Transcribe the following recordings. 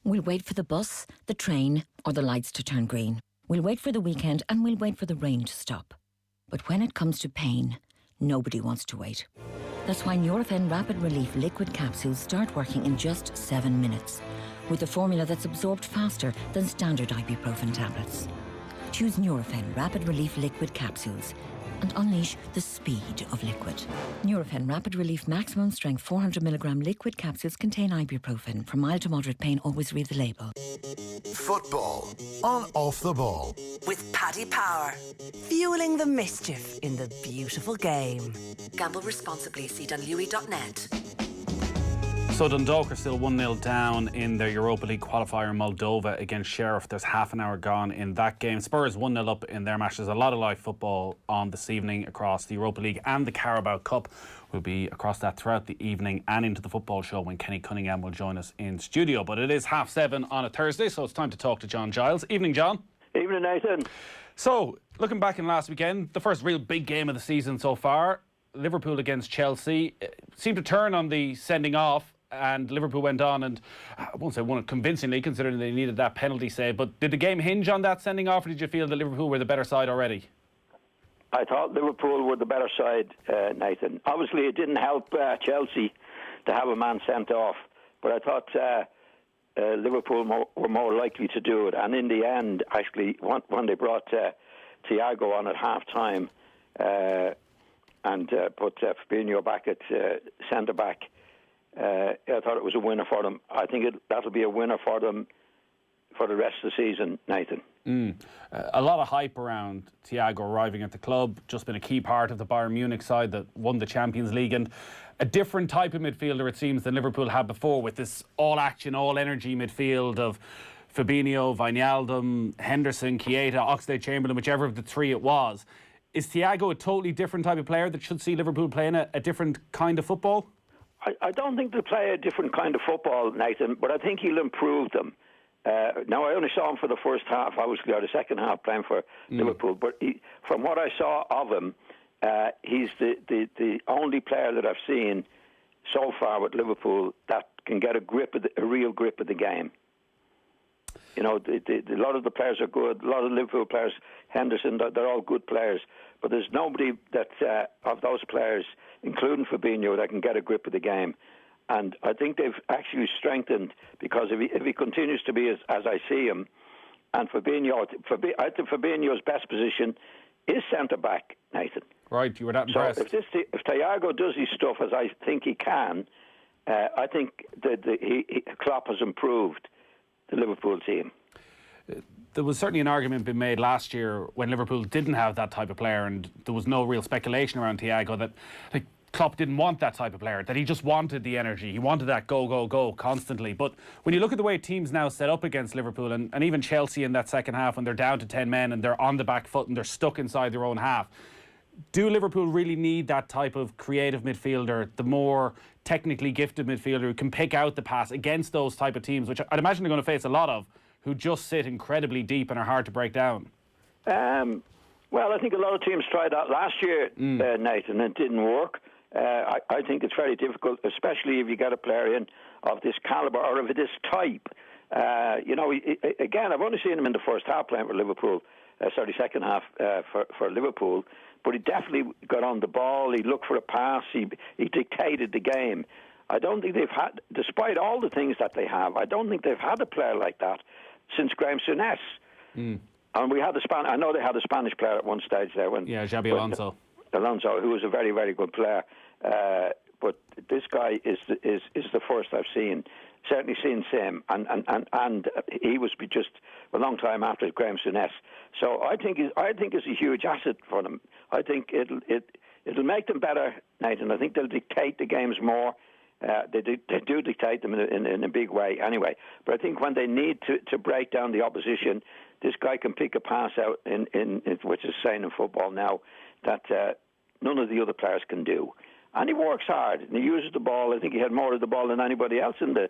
We'll wait for the bus, the train, or the lights to turn green. We'll wait for the weekend and we'll wait for the rain to stop. But when it comes to pain, nobody wants to wait. That's why Nurofen Rapid Relief liquid capsules start working in just 7 minutes, with a formula that's absorbed faster than standard ibuprofen tablets. Choose Nurofen Rapid Relief liquid capsules and unleash the speed of liquid. Nurofen Rapid Relief maximum strength 400mg liquid capsules contain ibuprofen. For mild to moderate pain, always read the label. Football on Off the Ball. With Paddy Power. Fueling the mischief in the beautiful game. Gamble responsibly. See dunlewy.net. So Dundalk are still 1-0 down in their Europa League qualifier Moldova against Sheriff. There's half an hour gone in that game. Spurs 1-0 up in their match. There's a lot of live football on this evening across the Europa League and the Carabao Cup. We'll be across that throughout the evening and into the football show when Kenny Cunningham will join us in studio. But it is 7:30 on a Thursday, so it's time to talk to John Giles. Evening, John. Evening, Nathan. So, looking back in last weekend, the first real big game of the season so far, Liverpool against Chelsea, seemed to turn on the sending off. And Liverpool went on and, I won't say won it convincingly considering they needed that penalty save, but did the game hinge on that sending off, or did you feel that Liverpool were the better side already? I thought Liverpool were the better side, Nathan. Obviously it didn't help Chelsea to have a man sent off, but I thought Liverpool were more likely to do it. And in the end, actually, when they brought Thiago on at half-time and put Fabinho back at centre-back, I thought it was a winner for them. I think that'll be a winner for them for the rest of the season, Nathan. A lot of hype around Thiago arriving at the club, just been a key part of the Bayern Munich side that won the Champions League, and a different type of midfielder it seems than Liverpool had before, with this all-action, all-energy midfield of Fabinho, Wijnaldum, Henderson, Keita, Oxlade-Chamberlain, whichever of the three it was. Is Thiago a totally different type of player that should see Liverpool playing a different kind of football? I don't think they'll play a different kind of football, Nathan, but I think he'll improve them. Now, I only saw him for the first half, obviously, or the second half playing for Liverpool, but from what I saw of him, he's the only player that I've seen so far with Liverpool that can get a real grip of the game. You know, a lot of the players are good. A lot of Liverpool players, Henderson, they're all good players. But there's nobody that of those players, including Fabinho, that can get a grip of the game. And I think they've actually strengthened, because if he continues to be as I see him, and Fabinho, I think Fabinho's best position is centre-back, Nathan. Right, you were that impressed. So if Thiago does his stuff as I think he can, I think that Klopp has improved the Liverpool team. There was certainly an argument being made last year when Liverpool didn't have that type of player, and there was no real speculation around Thiago that Klopp didn't want that type of player, that he just wanted the energy. He wanted that go, go, go constantly. But when you look at the way teams now set up against Liverpool, and even Chelsea in that second half, when they're down to 10 men and they're on the back foot and they're stuck inside their own half, do Liverpool really need that type of creative midfielder, the more technically gifted midfielder who can pick out the pass against those type of teams, which I'd imagine they're going to face a lot of, who just sit incredibly deep and are hard to break down? Well, I think a lot of teams tried that last year, Nathan, and it didn't work. I think it's very difficult, especially if you get a player in of this calibre or of this type. Again, I've only seen him in the first half playing for Liverpool, second half for Liverpool, but he definitely got on the ball, he looked for a pass, he dictated the game. I don't think they've had, despite all the things that they have, I don't think they've had a player like that since Graham Souness. And we had I know they had a Spanish player at one stage there. Xabi Alonso. Alonso, who was a very, very good player. But this guy is the first I've seen. Certainly seen him, and he was just a long time after Graham Souness. So I think it's a huge asset for them. I think it'll make them better, Nathan. I think they'll dictate the games more. They do dictate them in a big way anyway. But I think when they need to break down the opposition, this guy can pick a pass out in which is saying in football now that none of the other players can do. And he works hard and he uses the ball. I think he had more of the ball than anybody else in the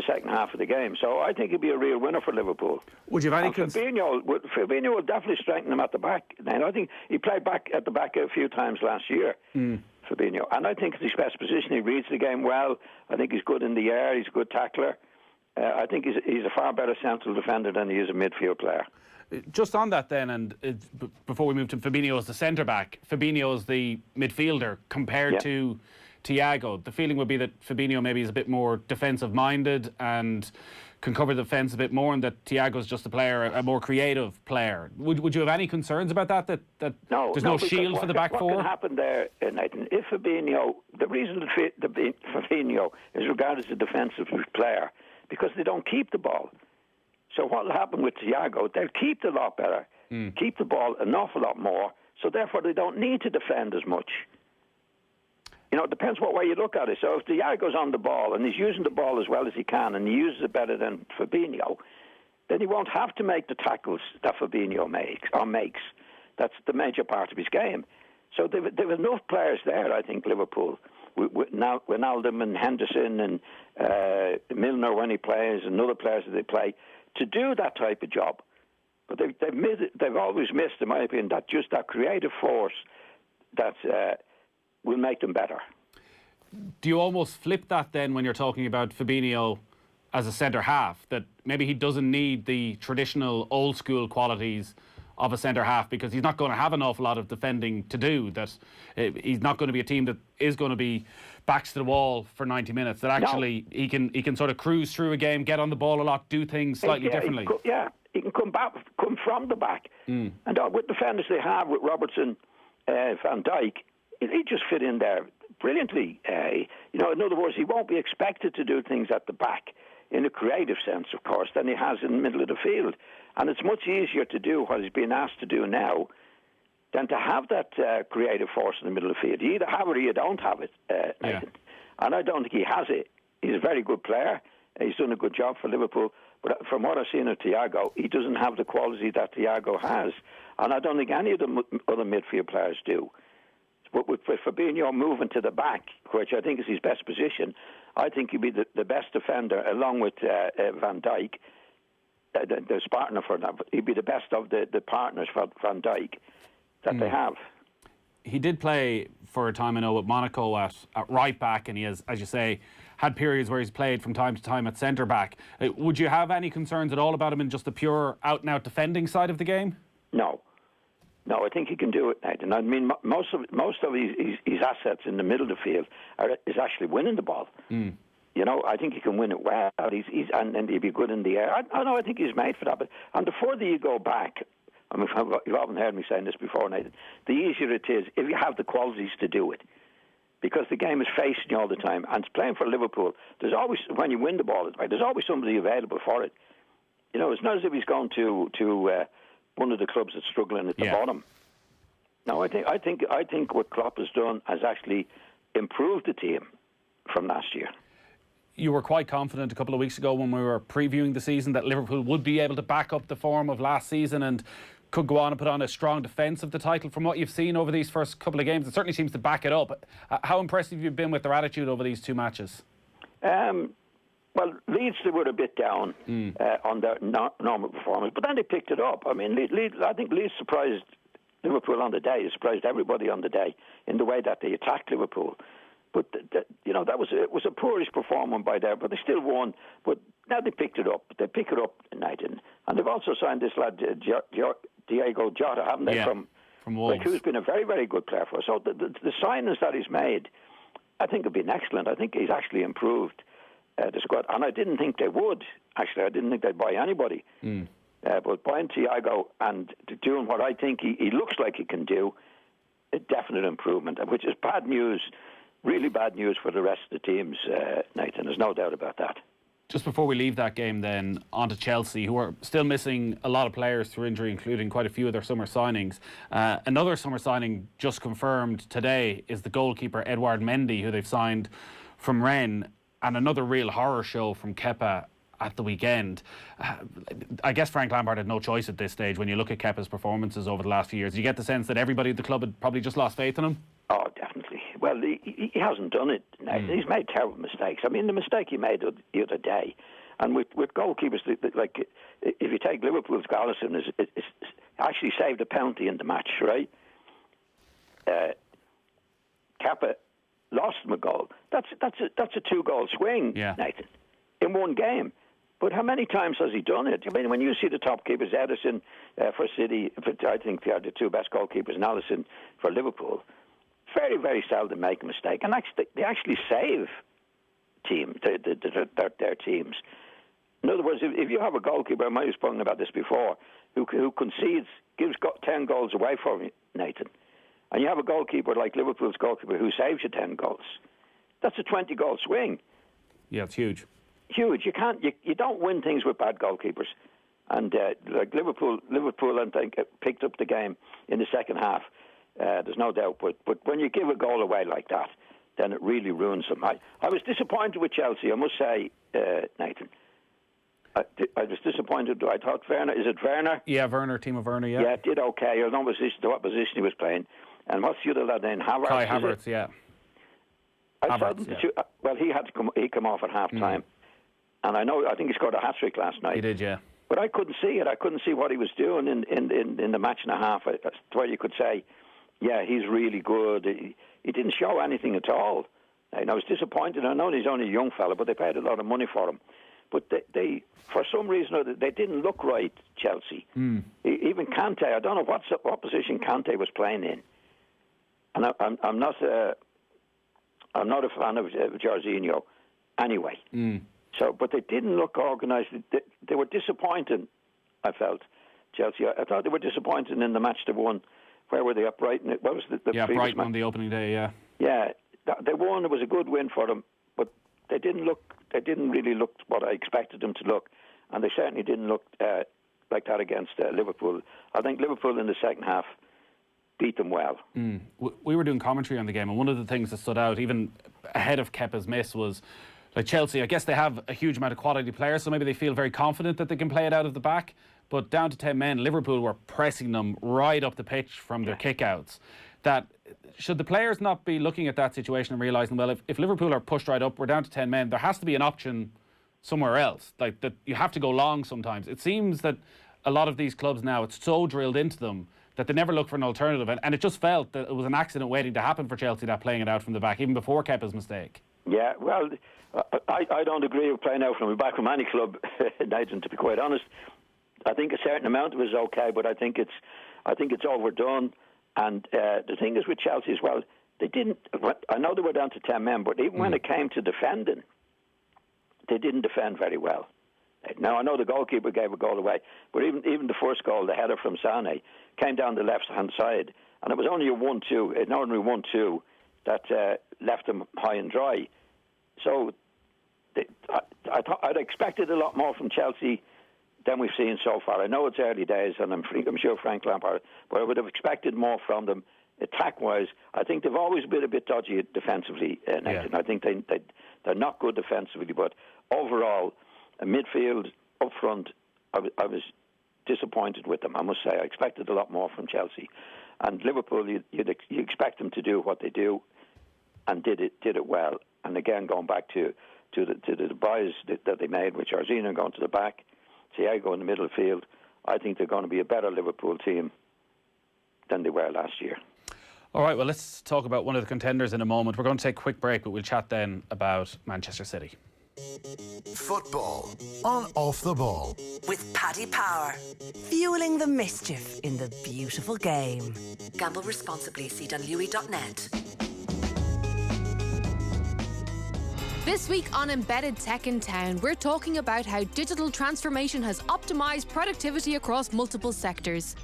second half of the game. So I think he'd be a real winner for Liverpool. Would you have any Fabinho will definitely strengthen him at the back. And I think he played back at the back a few times last year, Fabinho. And I think it's his best position. He reads the game well. I think he's good in the air. He's a good tackler. I think he's a far better central defender than he is a midfield player. Just on that then, and before we move to Fabinho as the centre-back, Fabinho as the midfielder compared to Thiago, the feeling would be that Fabinho maybe is a bit more defensive-minded and can cover the defence a bit more, and that Thiago's just a player, a more creative player. Would you have any concerns about that No, there's no shield for the back four? What can happen there, Nathan, if Fabinho, the reason that Fabinho is regarded as a defensive player, because they don't keep the ball. So what will happen with Thiago, they'll keep it a lot better, keep the ball an awful lot more, so therefore they don't need to defend as much. You know, it depends what way you look at it. So if Thiago's on the ball and he's using the ball as well as he can and he uses it better than Fabinho, then he won't have to make the tackles that Fabinho makes. That's the major part of his game. So they've enough players there, I think, Liverpool. Wijnaldum and Henderson and Milner when he plays and other players that they play to do that type of job. But they've always missed, in my opinion, that creative force that will make them better. Do you almost flip that then when you're talking about Fabinho as a centre-half, that maybe he doesn't need the traditional old-school qualities of a centre-half because he's not going to have an awful lot of defending to do, that he's not going to be a team that is going to be backs to the wall for 90 minutes, that actually he can sort of cruise through a game, get on the ball a lot, do things slightly differently? He can come from the back. And with the defenders they have, with Robertson, Van Dijk, he just fit in there brilliantly. In other words, he won't be expected to do things at the back in a creative sense, of course, than he has in the middle of the field. And it's much easier to do what he's being asked to do now than to have that creative force in the middle of the field. You either have it or you don't have it, Nathan. And I don't think he has it. He's a very good player. He's done a good job for Liverpool. But from what I've seen of Thiago, he doesn't have the quality that Thiago has. And I don't think any of the other midfield players do. But with Fabinho moving to the back, which I think is his best position, I think he'd be the best defender, along with Van Dijk, the partner for that. He'd be the best of the partners for Van Dijk that they have. He did play for a time, I know, at Monaco at right back, and he has, as you say, had periods where he's played from time to time at centre back. Would you have any concerns at all about him in just the pure out-and-out defending side of the game? No, I think he can do it, Nathan. I mean, most of his assets in the middle of the field is actually winning the ball. You know, I think he can win it well. And he'd be good in the air. I think he's made for that. And the further you go back, I mean, you haven't heard me saying this before, Nathan, the easier it is if you have the qualities to do it. Because the game is facing you all the time. And playing for Liverpool, there's always, when you win the ball, there's always somebody available for it. You know, it's not as if he's going to one of the clubs that's struggling at the bottom. No, I think what Klopp has done has actually improved the team from last year. You were quite confident a couple of weeks ago when we were previewing the season that Liverpool would be able to back up the form of last season and could go on and put on a strong defence of the title. From what you've seen over these first couple of games, it certainly seems to back it up. How impressive have you been with their attitude over these two matches? Well, Leeds, they were a bit down on their normal performance, but then they picked it up. I mean, I think Leeds surprised Liverpool on the day. It surprised everybody on the day in the way that they attacked Liverpool. But it was a poorish performance by there, but they still won. But now they picked it up. They pick it up tonight, and they've also signed this lad Thiago Jota, haven't they? From Wolves, who's been a very, very good player for us. So the signings that he's made, I think have been excellent. I think he's actually improved the squad, and I didn't think they would. Actually, I didn't think they'd buy anybody. But buying Thiago and doing what I think he looks like he can do, a definite improvement, which is bad news. Really bad news for the rest of the teams, Nathan. There's no doubt about that. Just before we leave that game then, on to Chelsea, who are still missing a lot of players through injury, including quite a few of their summer signings. Another summer signing just confirmed today is the goalkeeper Edouard Mendy, who they've signed from Rennes, and another real horror show from Kepa at the weekend. I guess Frank Lampard had no choice at this stage when you look at Kepa's performances over the last few years. You get the sense that everybody at the club had probably just lost faith in him? Oh, definitely. Well, he hasn't done it. He's made terrible mistakes. I mean, the mistake he made the other day, and with goalkeepers, like if you take Liverpool's Alisson, it's actually saved a penalty in the match, right? Kepa lost him a goal. That's a 2-goal swing, Nathan, in one game. But how many times has he done it? I mean, when you see the top keepers, Edison for City, I think they are the two best goalkeepers, and Alisson for Liverpool, very, very seldom make a mistake. And they actually save their teams. In other words, if you have a goalkeeper, I might have spoken about this before, who concedes, gives 10 goals away from you, Nathan, and you have a goalkeeper like Liverpool's goalkeeper who saves you 10 goals, that's a 20-goal swing. Yeah, it's huge. Huge. You don't win things with bad goalkeepers. And like Liverpool, I think, picked up the game in the second half. There's no doubt. But when you give a goal away like that, then it really ruins them. I was disappointed with Chelsea, I must say, Nathan. I was disappointed. I thought Werner, is it Werner? Yeah, Werner, Timo Werner, yeah. Yeah, did okay. I don't know what position he was playing. And what's the other lad then? Havertz? Kai Havertz, yeah. Well, he came off at half time. And I think he scored a hat-trick last night. He did, yeah. But I couldn't see it. I couldn't see what he was doing in the match and a half. Where you could say, yeah, he's really good. He didn't show anything at all. And I was disappointed. I know he's only a young fella, but they paid a lot of money for him. But they for some reason or other, they didn't look right, Chelsea. Even Kante, I don't know what position Kante was playing in. And I'm not a fan of Jorginho anyway. So, but they didn't look organised. They were disappointing, I felt, Chelsea. I thought they were disappointing in the match they won. Where were they? At Brighton? What was the Brighton on the opening day, yeah. Yeah, they won. It was a good win for them, but they didn't really look what I expected them to look, and they certainly didn't look like that against Liverpool. I think Liverpool in the second half beat them well. We were doing commentary on the game, and one of the things that stood out, even ahead of Kepa's miss, was like Chelsea. I guess they have a huge amount of quality players, so maybe they feel very confident that they can play it out of the back. But down to 10 men, Liverpool were pressing them right up the pitch from their kickouts. That should the players not be looking at that situation and realising, well, if Liverpool are pushed right up, we're down to 10 men, there has to be an option somewhere else. Like that, you have to go long sometimes. It seems that a lot of these clubs now, it's so drilled into them that they never look for an alternative. And it just felt that it was an accident waiting to happen for Chelsea, that playing it out from the back, even before Kepa's mistake. Yeah, well, I don't agree with playing out from the back from any club, Nathan, to be quite honest. I think a certain amount of it is okay, but I think it's overdone. And the thing is with Chelsea as well, they didn't. I know they were down to 10 men, but even when it came to defending, they didn't defend very well. Now I know the goalkeeper gave a goal away, but even the first goal, the header from Sané, came down the left-hand side, and it was only a 1-2, an ordinary 1-2 that left them high and dry. So I'd expected a lot more from Chelsea than we've seen so far. I know it's early days, and I'm sure Frank Lampard, but I would have expected more from them attack-wise. I think they've always been a bit dodgy defensively, Nathan. I think they're not good defensively, but overall, midfield, up front, I was disappointed with them, I must say. I expected a lot more from Chelsea. And Liverpool, you expect them to do what they do, and did it well. And again, going back to the buys that they made, with Jorginho going to the back, Thiago in the middle field, I think they're going to be a better Liverpool team than they were last year. All right, well, let's talk about one of the contenders in a moment. We're going to take a quick break, but we'll chat then about Manchester City. Football on Off the Ball. With Paddy Power, fueling the mischief in the beautiful game. Gamble responsibly. See dunlewy.net. This week on Embedded Tech in Town, we're talking about how digital transformation has optimised productivity across multiple sectors.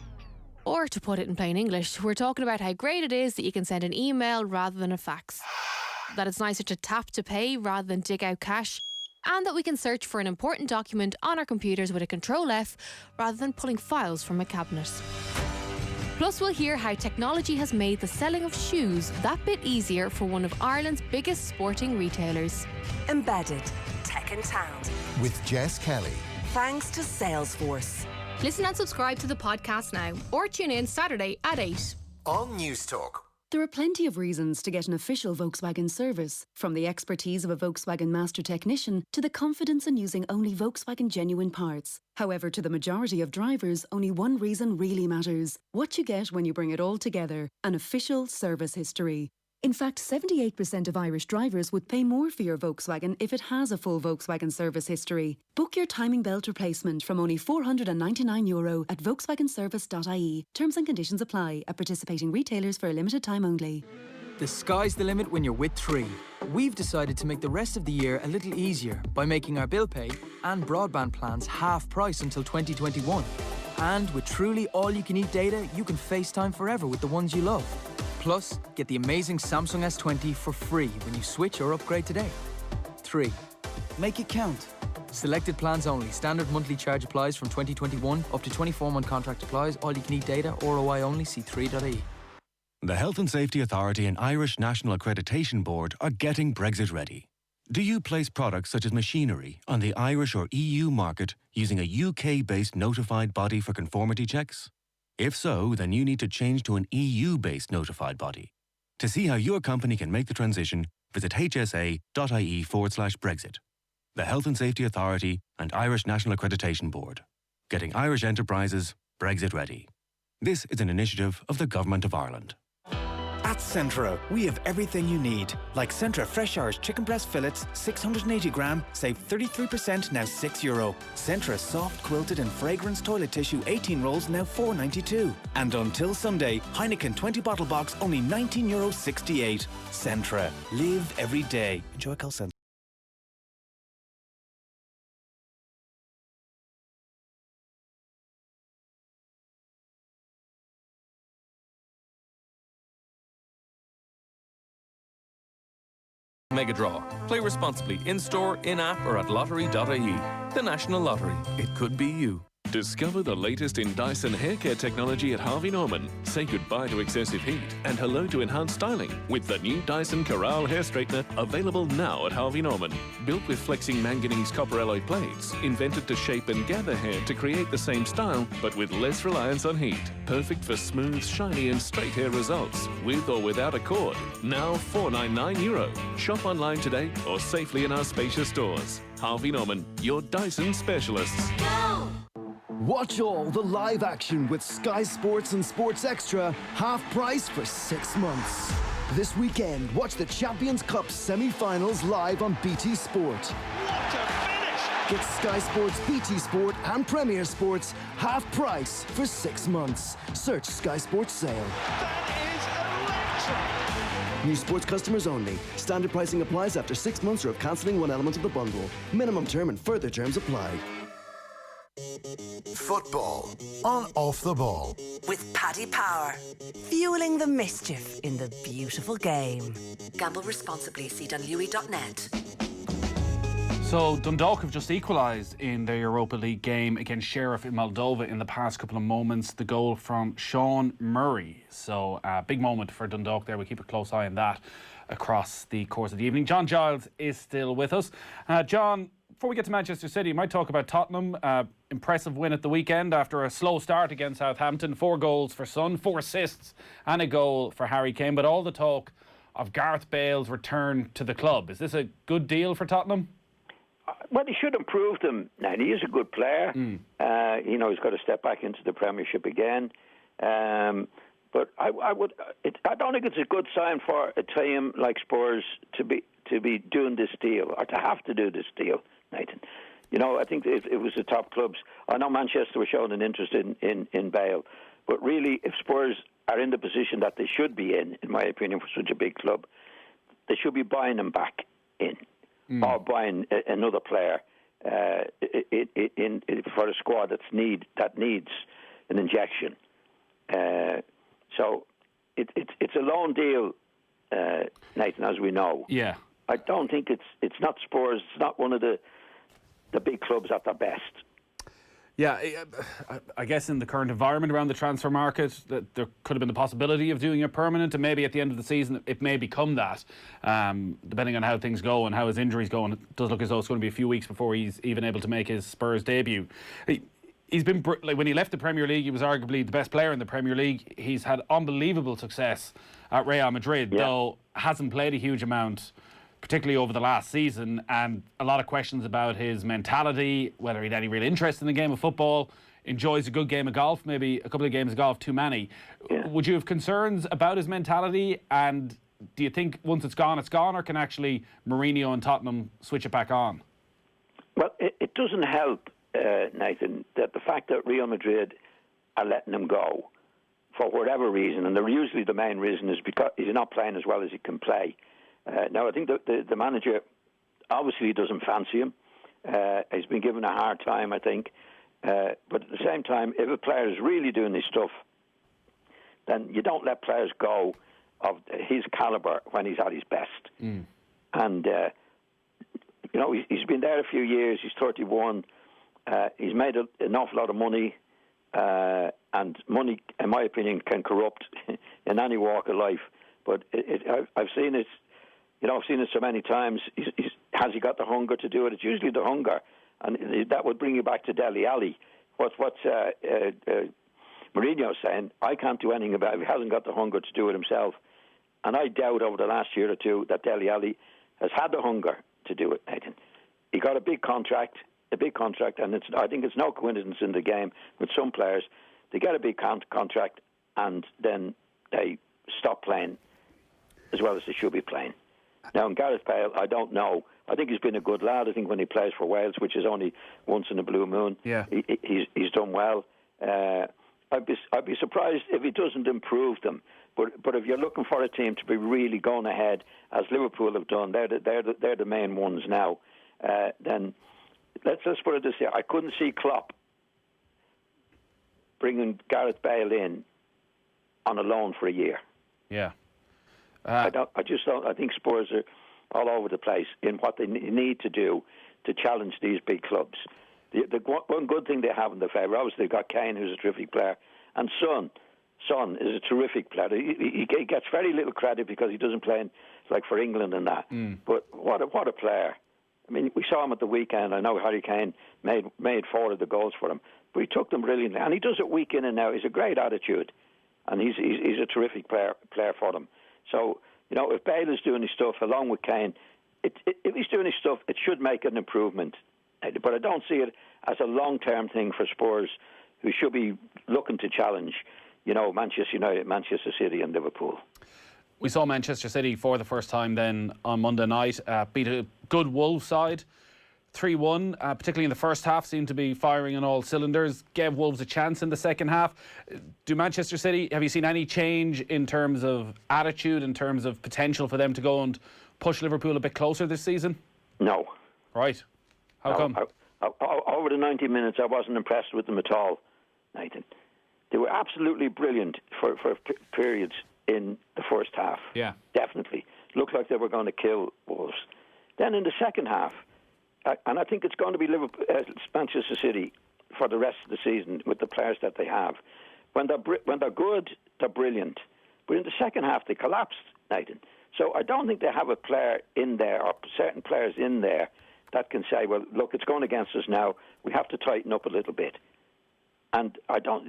Or to put it in plain English, we're talking about how great it is that you can send an email rather than a fax, that it's nicer to tap to pay rather than dig out cash, and that we can search for an important document on our computers with a Control F rather than pulling files from a cabinet. Plus, we'll hear how technology has made the selling of shoes that bit easier for one of Ireland's biggest sporting retailers. Embedded Tech in Town. With Jess Kelly. Thanks to Salesforce. Listen and subscribe to the podcast now, or tune in Saturday at 8. On News Talk. There are plenty of reasons to get an official Volkswagen service, from the expertise of a Volkswagen master technician to the confidence in using only Volkswagen genuine parts. However, to the majority of drivers, only one reason really matters: what you get when you bring it all together, an official service history. In fact, 78% of Irish drivers would pay more for your Volkswagen if it has a full Volkswagen service history. Book your timing belt replacement from only €499 at volkswagenservice.ie. Terms and conditions apply at participating retailers for a limited time only. The sky's the limit when you're with Three. We've decided to make the rest of the year a little easier by making our bill pay and broadband plans half price until 2021. And with truly all-you-can-eat data, you can FaceTime forever with the ones you love. Plus, get the amazing Samsung S20 for free when you switch or upgrade today. 3. Make it count. Selected plans only. Standard monthly charge applies from 2021. Up to 24-month contract applies. All-you-can-eat data. ROI only. See 3.ie. The Health and Safety Authority and Irish National Accreditation Board are getting Brexit ready. Do you place products such as machinery on the Irish or EU market using a UK-based notified body for conformity checks? If so, then you need to change to an EU-based notified body. To see how your company can make the transition, visit hsa.ie/Brexit. The Health and Safety Authority and Irish National Accreditation Board. Getting Irish enterprises Brexit ready. This is an initiative of the Government of Ireland. At Centra, we have everything you need. Like Centra Fresh Irish Chicken Breast Fillets, 680 gram, save 33%, now €6. Centra Soft Quilted and Fragrance Toilet Tissue 18 rolls, now €4.92. And until Sunday, Heineken 20 bottle box, only €19.68. Centra. Live every day. Enjoy call Centra. Mega Draw. Play responsibly in-store, in-app or at lottery.ie. The National Lottery. It could be you. Discover the latest in Dyson hair care technology at Harvey Norman. Say goodbye to excessive heat and hello to enhanced styling with the new Dyson Corral hair straightener, available now at Harvey Norman. Built with flexing manganese copper alloy plates, invented to shape and gather hair to create the same style, but with less reliance on heat. Perfect for smooth, shiny and straight hair results, with or without a cord. Now €499. Shop online today or safely in our spacious stores. Harvey Norman, your Dyson specialists. Go! Watch all the live action with Sky Sports and Sports Extra, half price for 6 months. This weekend, watch the Champions Cup semi-finals live on BT Sport. What a finish! Get Sky Sports, BT Sport and Premier Sports half price for 6 months. Search Sky Sports Sale. That is electric! New sports customers only. Standard pricing applies after 6 months or of cancelling one element of the bundle. Minimum term and further terms apply. Football on Off the Ball. With Paddy Power. Fueling the mischief in the beautiful game. Gamble responsibly. See dunlewy.net. So Dundalk have just equalised in their Europa League game against Sheriff in Moldova in the past couple of moments. The goal from Sean Murray. So a big moment for Dundalk there. We'll keep a close eye on that across the course of the evening. John Giles is still with us. John, before we get to Manchester City, you might talk about Tottenham. Impressive win at the weekend after a slow start against Southampton. 4 goals for Son, 4 assists and a goal for Harry Kane. But all the talk of Gareth Bale's return to the club. Is this a good deal for Tottenham? Well, he should improve them. Now, he is a good player. He's got to step back into the Premiership again. But I don't think it's a good sign for a team like Spurs to be doing this deal or to have to do this deal, Nathan. I think it was the top clubs. I know Manchester were showing an interest in Bale, but really, if Spurs are in the position that they should be in my opinion, for such a big club, they should be buying him back in. Or buying another player for a squad that needs an injection. So it's a loan deal, Nathan, as we know. Yeah. I don't think it's not Spurs. It's not one of the big clubs at their best. Yeah, I guess in the current environment around the transfer market, that there could have been the possibility of doing it permanent, and maybe at the end of the season it may become that, depending on how things go and how his injuries go. And it does look as though it's going to be a few weeks before he's even able to make his Spurs debut. He's been, when he left the Premier League, he was arguably the best player in the Premier League. He's had unbelievable success at Real Madrid, though hasn't played a huge amount, particularly over the last season, and a lot of questions about his mentality, whether he had any real interest in the game of football, enjoys a good game of golf, maybe a couple of games of golf too many. Yeah. Would you have concerns about his mentality and do you think once it's gone, or can actually Mourinho and Tottenham switch it back on? Well, it doesn't help, Nathan, that the fact that Real Madrid are letting him go for whatever reason, and usually the main reason is because he's not playing as well as he can play. Now, I think the manager obviously doesn't fancy him. He's been given a hard time, I think. But at the same time, if a player is really doing this stuff, then you don't let players go of his calibre when he's at his best. And, he's been there a few years. He's 31. He's made an awful lot of money. And money, in my opinion, can corrupt in any walk of life. But I've seen it. I've seen it so many times. Has he got the hunger to do it? It's usually the hunger, and that would bring you back to Dele Alli. What's Mourinho saying? I can't do anything about it. He hasn't got the hunger to do it himself, and I doubt over the last year or two that Dele Alli has had the hunger to do it. Nathan, he got a big contract, and I think it's no coincidence in the game with some players. They get a big contract, and then they stop playing as well as they should be playing. Now, in Gareth Bale, I don't know. I think he's been a good lad. I think when he plays for Wales, which is only once in a blue moon, he's done well. I'd be surprised if he doesn't improve them. But if you're looking for a team to be really going ahead, as Liverpool have done, they're the main ones now. Then let's put it this way: I couldn't see Klopp bringing Gareth Bale in on a loan for a year. Yeah. I just don't. I think Spurs are all over the place in what they need to do to challenge these big clubs. The one good thing they have in their favour, obviously, they've got Kane, who's a terrific player, and Son is a terrific player. He gets very little credit because he doesn't play for England and that. But what a player! I mean, we saw him at the weekend. I know Harry Kane made 4 of the goals for him, but he took them brilliantly, and he does it week in and out. He's a great attitude, and he's a terrific player for them. So, if Bale is doing his stuff along with Kane, if he's doing his stuff, it should make an improvement. But I don't see it as a long-term thing for Spurs, who should be looking to challenge, Manchester United, Manchester City and Liverpool. We saw Manchester City for the first time then on Monday night, beat a good Wolves side, 3-1, particularly in the first half, seemed to be firing on all cylinders, gave Wolves a chance in the second half. Do Manchester City, have you seen any change in terms of attitude, in terms of potential for them to go and push Liverpool a bit closer this season? No. Right. How come? Over the 90 minutes, I wasn't impressed with them at all, Nathan. They were absolutely brilliant for periods in the first half. Yeah. Definitely. Looked like they were going to kill Wolves. Then in the second half, and I think it's going to be Manchester City for the rest of the season with the players that they have. When they're good, they're brilliant. But in the second half, they collapsed, Nathan. So I don't think they have a player in there or certain players in there that can say, well, look, it's going against us now. We have to tighten up a little bit. And I don't,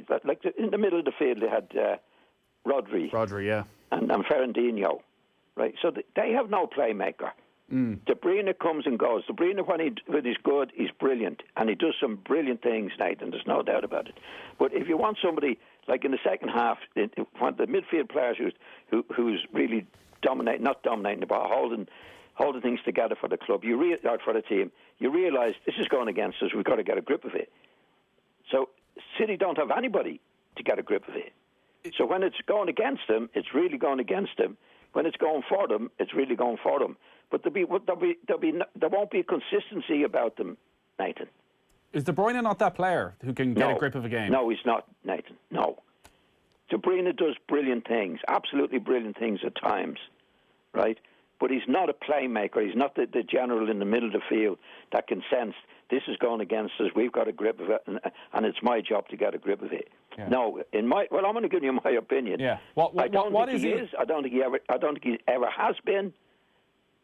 in the middle of the field, they had Rodri, yeah, and Fernandinho, right? So they have no playmaker. De Bruyne comes and goes. De Bruyne, when he's good, he's brilliant, and he does some brilliant things, Nathan. There's no doubt about it. But if you want somebody like in the second half, want the midfield players who's really not dominating the ball, holding things together for the club, or for the team, you realise this is going against us. We've got to get a grip of it. So City don't have anybody to get a grip of it. So when it's going against them, it's really going against them. When it's going for them, it's really going for them. But there won't be a consistency about them, Nathan. Is De Bruyne not that player who can get a grip of a game? No, he's not, Nathan. No. De Bruyne does brilliant things, absolutely brilliant things at times, right? But he's not a playmaker. He's not the general in the middle of the field that can sense this is going against us. We've got a grip of it, and it's my job to get a grip of it. Yeah. No, I'm going to give you my opinion. Yeah. I don't think he is. I don't think he ever has been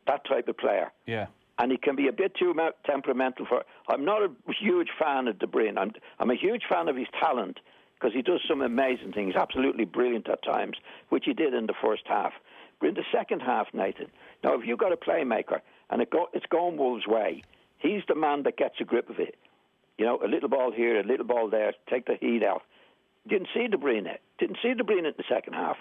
that type of player. Yeah. And he can be a bit too temperamental for. I'm not a huge fan of De Bruyne. I'm a huge fan of his talent because he does some amazing things, absolutely brilliant at times, which he did in the first half. But in the second half, Nathan, now if you've got a playmaker and it's going Wolves' way, he's the man that gets a grip of it. A little ball here, a little ball there, take the heat out. Didn't see De Bruyne in the second half.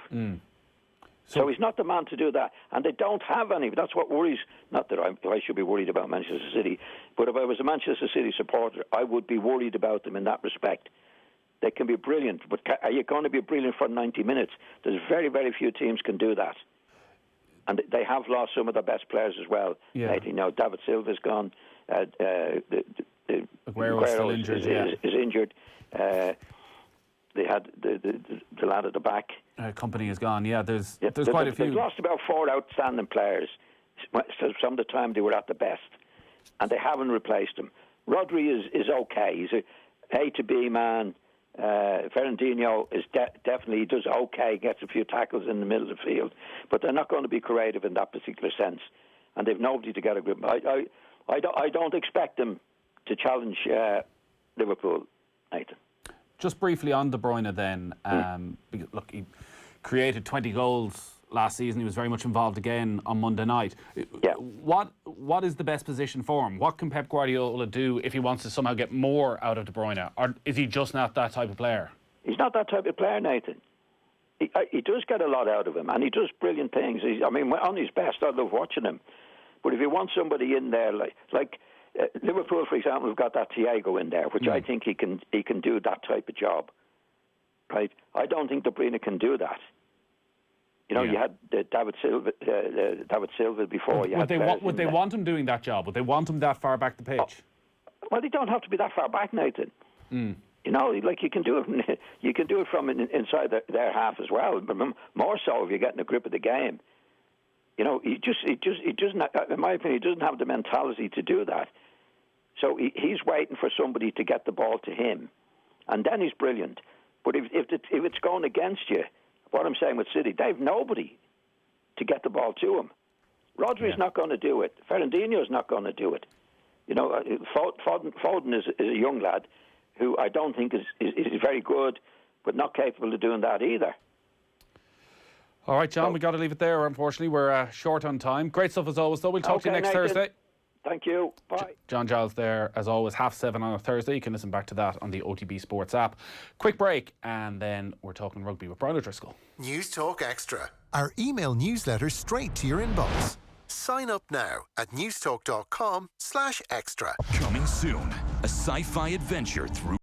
So he's not the man to do that. And they don't have any. That's what worries. Not that I should be worried about Manchester City, but if I was a Manchester City supporter, I would be worried about them in that respect. They can be brilliant, but are you going to be brilliant for 90 minutes? There's very, very few teams can do that. And they have lost some of their best players as well. Yeah. You know, David Silva's gone. Aguero's still injured. Is injured. They had the lad at the back. Company is gone. Yeah, there's quite a few. They've lost about 4 outstanding players. Some of the time they were at the best, and they haven't replaced them. Rodri is okay. He's A to B man. Fernandinho is definitely, he does okay, gets a few tackles in the middle of the field, but they're not going to be creative in that particular sense, and they've nobody to get a grip. I don't expect them to challenge Liverpool, Nathan. Just briefly on De Bruyne then, look, he created 20 goals last season. He was very much involved again on Monday night. Yeah. What is the best position for him? What can Pep Guardiola do if he wants to somehow get more out of De Bruyne? Or is he just not that type of player? He's not that type of player, Nathan. He does get a lot out of him, and he does brilliant things. On his best, I love watching him. But if you want somebody in there, like Liverpool, for example, have got that Thiago in there, which I think he can do that type of job. Right? I don't think De Bruyne can do that. You know, you had David Silva before. Would they want him doing that job? Would they want him that far back the pitch? Well, they don't have to be that far back, Nathan. You know, like you can do it from inside their half as well. But more so if you're getting a grip of the game. You know, he doesn't. In my opinion, he doesn't have the mentality to do that. So he's waiting for somebody to get the ball to him, and then he's brilliant. But if it's going against you, what I'm saying with City, they have nobody to get the ball to him. Rodri's not going to do it. Fernandinho's not going to do it. You know, Foden is a young lad who I don't think is very good, but not capable of doing that either. All right, John, we got to leave it there. Unfortunately, we're short on time. Great stuff as always, though. We'll talk to you next Thursday. Thank you. Bye. John Giles there, as always, 7:30 on a Thursday. You can listen back to that on the OTB Sports app. Quick break, and then we're talking rugby with Brian O'Driscoll. News Talk Extra, our email newsletter straight to your inbox. Sign up now at newstalk.com/extra. Coming soon, a sci-fi adventure through